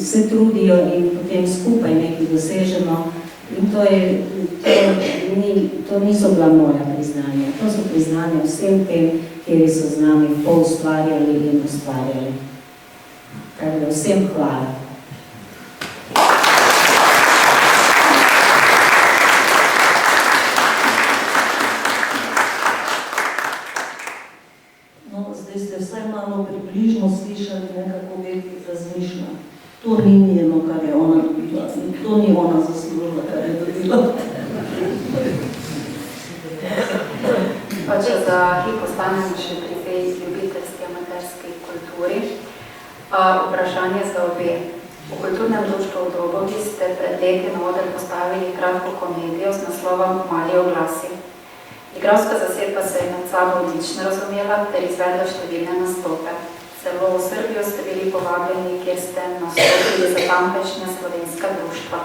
se trudijo in potem skupaj nekaj dosežemo. In to niso bila moja priznanja, to so priznanja vsem tem, kjer so z nami poustvarjali in ustvarjali. Tako da vsem hvala. No, zdaj ste vsaj malo približno slišali nekako veki razmišlja. To ni njeno, kar je ona dobila. To ni ona zaslužila, kar je dobila. Pa če za hip ostanemo še pri tej ljubiteljski amaterski kulturi, vprašanje za obe. V kulturnem društvu v Dobovi ste pred leti na oder postavili kratko komedijo z naslovom Mali oglasi. Igralska zasedba se je med sabo odlično razumela ter izvedla številne nastope. Celo v Srbijo ste bili povabljeni, kjer ste nastopili za tamkajšnja slovenska društva.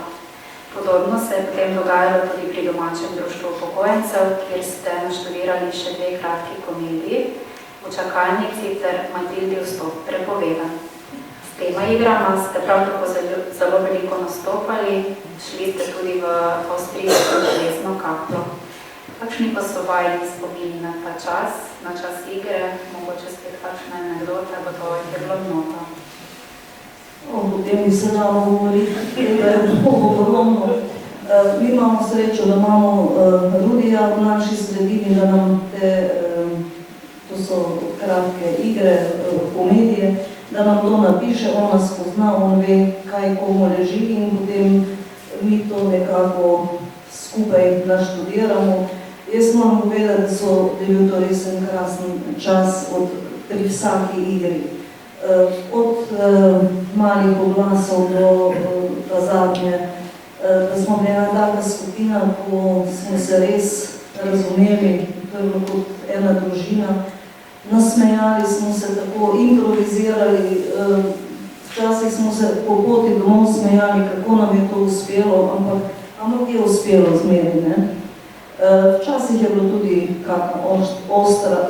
Podobno se je potem dogajalo tudi pri domačem društvu upokojencev, kjer ste naštudirali še 2 kratki komediji, V čakalnici ter Matildi vstop prepovedan. S tema igrama ste prav tako zelo veliko nastopali, šli ste tudi v avstrijsko železno kaplo. Kakšni pa so vajni spomini na ta čas, na čas igre, mogoče spet kakšna anekdota, gotovo jih je bilo mnogo. O tem bi se dalo govoriti, da je ogromno. Mi imamo srečo, da imamo Rudija v naši sredini, da nam to so kratke igre, komedije, da nam to napiše, on nas pozna, on ve, kaj komu leži in potem mi to nekako skupaj naštudiramo. Jaz moram povedati, da je bil to res en krasen čas pri vsaki igri. Od malih oglasov do zadnje, da smo bili ena taka skupina, ko smo se res razumeli, to je bilo kot ena družina, nasmejali smo se tako, improvizirali, včasih smo se po poti domov smejali, kako nam je to uspelo, ampak je uspelo zmeri, ne? Včasih je bilo tudi kakšna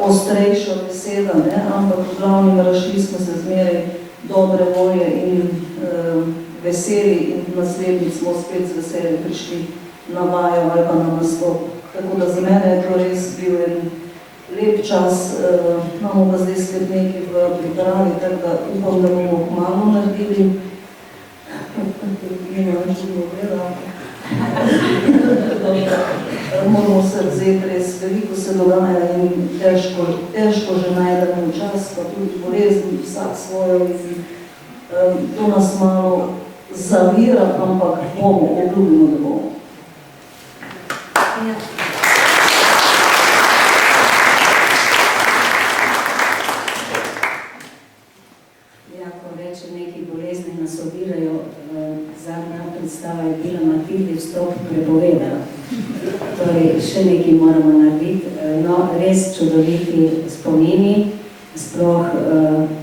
ostrejša beseda, ne? Ampak v glavnem razšli smo se zmeri dobre volje in veseli in naslednjič smo spet z veseljem prišli na vajo ali pa na nastop. Tako da za mene je to res bil en lep čas, imamo pa zdaj spet nekaj v pripravi, tako da upam, da bomo kmalu naredili. Moramo se vzeti res, veliko se dogaja in težko že najdemo čas, pa tudi bolezni, vsak svojo in to nas malo zavira, ampak bomo, obljubimo, da bomo. Ja, ko reče, neki bolezni nas ovirajo, zadnja predstava je bila Matildi vstop prepovedala. Torej, še nekaj moramo narediti. No, res čudoviti spomini, sploh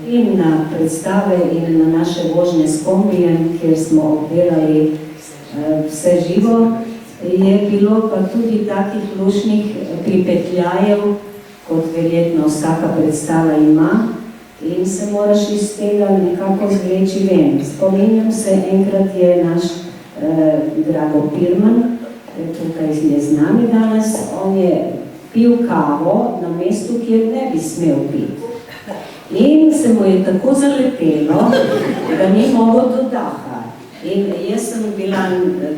in na predstave in na naše vožnje s kombijem, kjer smo obdelali vse živo. Je bilo pa tudi takih lušnih pripetljajev, kot verjetno vsaka predstava ima, in se moraš iz tega nekako zvleči ven. Spominjam se, enkrat je naš Drago Pirman, tukaj je z nami danes, on je pil kavo na mestu, kjer ne bi smel piti. In se mu je tako zaletelo, da ni mogel do daha. In jaz sem bila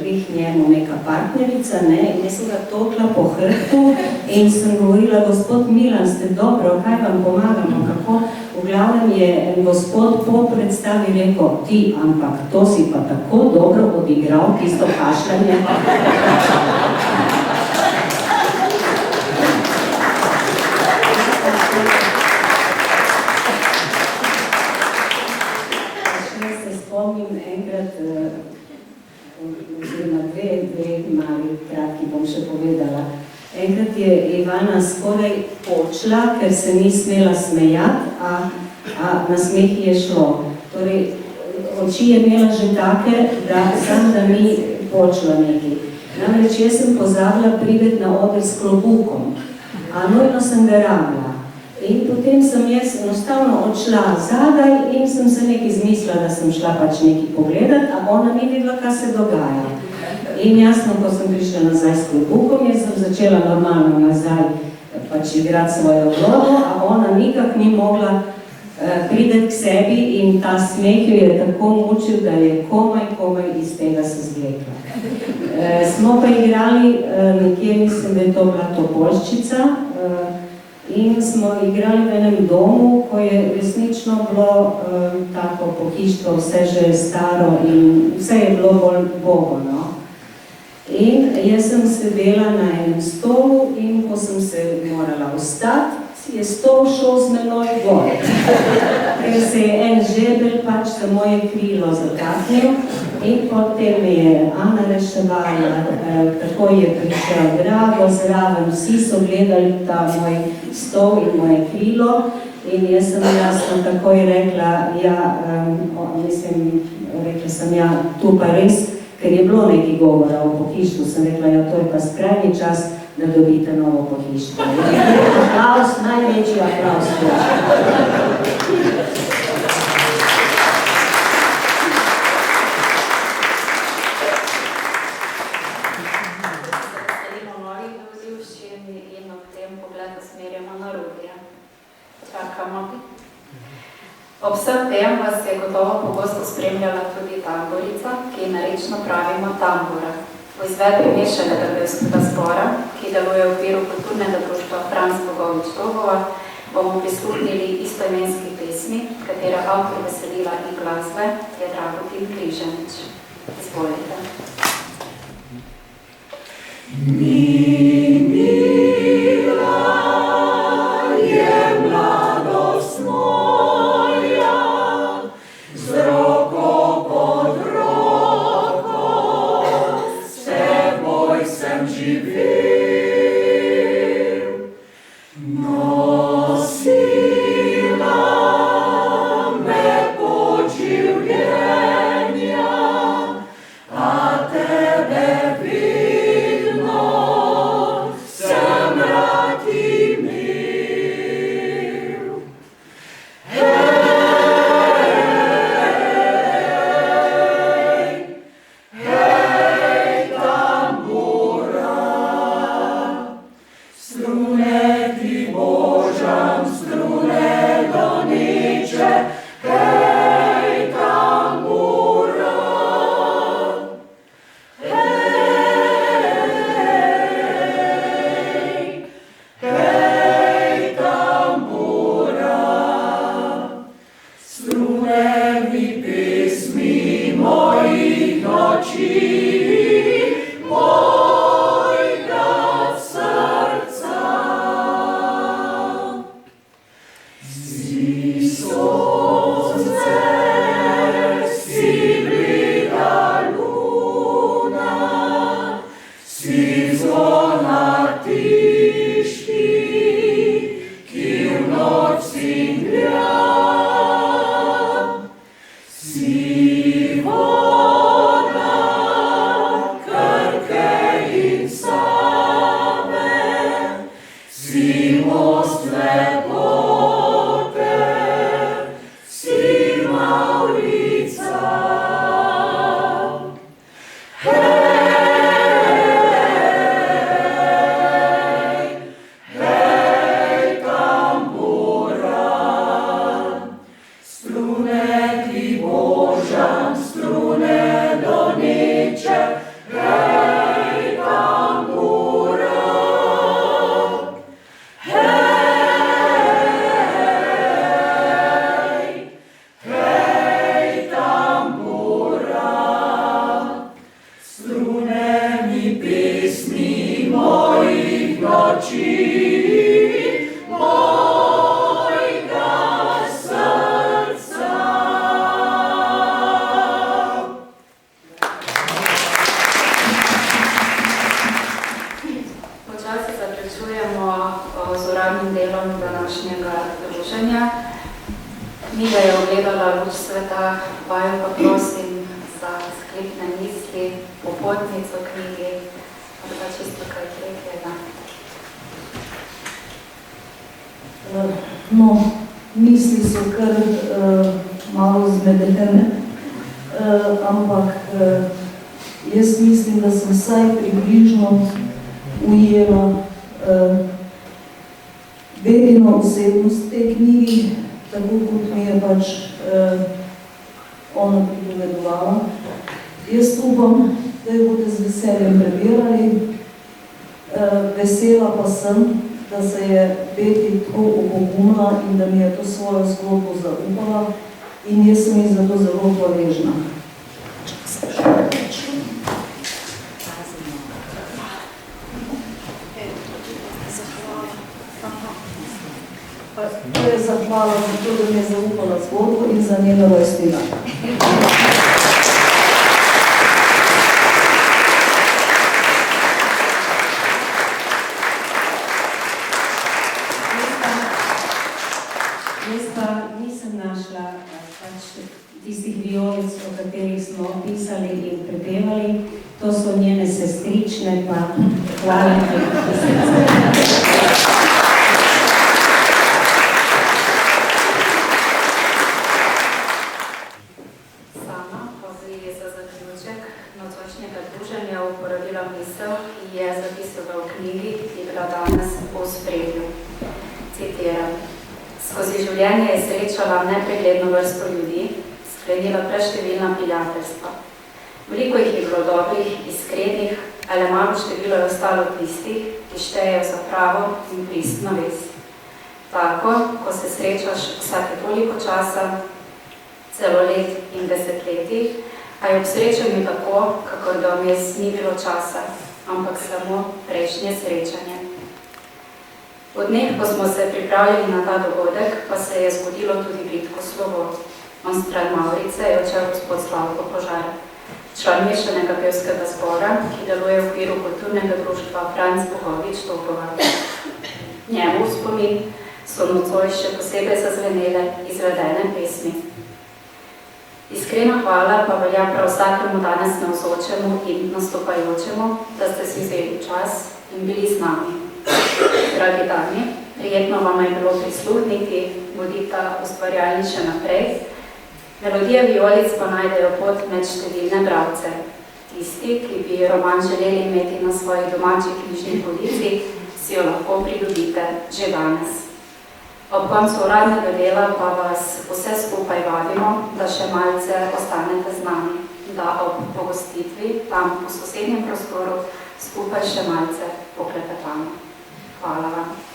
glih njemu neka partnerica, ne, in jaz sem ga tokla po hrbtu in sem govorila, gospod Milan, ste dobro, kaj vam pomagamo, kako? V glavnem je gospod po predstavi rekel, ti, ampak to si pa tako dobro odigral, tisto kašljanje. Spomnim enkrat, oziroma dve mali kratki bom še povedala. Enkrat je Ivana skoraj počla, ker se ni smela smejati, a na smehi je šlo. Torej, oči je imela že take, da ni počla nekaj. Namreč jaz sem pozabila priti na oder s klobukom, a nujno sem ga rabila. In potem sem jaz enostavno odšla zadaj in sem se nekaj zmislila, da sem šla pač nekaj pogledati, a ona ni videla, kaj se dogaja. In jasno, ko sem prišla nazaj s klobukom, jaz sem začela normalno nazaj pač igrati svojo vlogo, a ona nikak ni mogla priti k sebi in ta smeh jo je tako mučil, da je komaj iz tega se zvlekla. Smo pa igrali, nekje mislim, da je to bila Topolščica, in smo igrali v enem domu, ko je resnično bilo tako pohištvo, vse že staro in vse je bilo bolj bogo, no. In jaz sem sedela na enem stolu in ko sem se morala vstati, je stol šel z menoj gor. Ker se je en žebelj pač za moje krilo zataknil in potem me je Ana reševala, tako je prišel Drago zraven, vsi so gledali ta moj stol in moje krilo in jaz sem jasno takoj rekla, rekla sem, tu pa res, ker je bilo nekaj govora o pohištvu, sem rekla, to je pa skrajni čas, da dobite novo pohištvo. Aplauz, največji aplauz. Veselimo novih dogodivščin, pospremljala tudi tamborica, ki ji narečno pravimo tambora. V izvedbi mešanega pevskega zbora, ki deluje v okviru kulturnega društva Franc Bogovič Dobova, bomo prisluhnili istoimenski pesmi, katere avtor besedila in glasbe je Dragutin Križanič. Izvolite. No, misli so kar malo zmedene, ampak jaz mislim, da sem vsaj približno ujela Belino osebnost te knjigi, tako kot mi je pač ona pripovedovala. Jaz upam, da jo boste z veseljem prebirali. Vesela pa sem, da se je Beti tako opogumila in da mi je to svojo zgodbo zaupala in jaz sem ji za to zelo hvaležna. To je zahvala za to, da mi je zaupala zgodbo in za njeno rojstvina. Nisem našla tistih vijolic, o katerih smo pisali in prepevali. To so njene sestrične, pa hvala. Sama pa bi za zaključek nocojšnjega druženja uporabila misel, ki je zapisala v knjigi, ki je bila danes v ospredju. Citiram. Skozi življenje je srečala nepregledno vrsto ljudi, sklenila preštevilna prijateljstva. Veliko jih je bilo dobrih, iskrenih, ali malo število je ostalo tistih, ki štejejo za pravo in pristno vez. Tako, ko se srečaš vsake toliko časa, celo let in desetletij, a je ob srečanju tako, kakor da vmes ni bilo časa, ampak samo prejšnje srečanje. V dneh, ko smo se pripravljali na ta dogodek, pa se je zgodilo tudi bridko slovo. Onstran Mavrice je odšel gospod Slavko Požar, član mešanega pevskega zbora, ki deluje v okviru kulturnega društva Franc Bogovič Dobrova. Njemu v spomin so nocoj še posebej zazvenele izvedene pesmi. Iskrena hvala pa velja prav vsakemu danes navzočemu in nastopajočemu, da ste si vzeli čas in bili z nami. Dragi dani, prijetno vam je bilo prisluhniti, bodite ustvarjalni še naprej. Melodije vijolic pa najdejo pot med številne bralce. Tisti, ki bi roman želeli imeti na svojih domačih knjižnih policih, si jo lahko pridobite že danes. Ob koncu uradnega dela pa vas vse skupaj vabimo, da še malce ostanete z nami, da ob pogostitvi tam v sosednjem prostoru skupaj še malce poklepetamo. Hvala vam.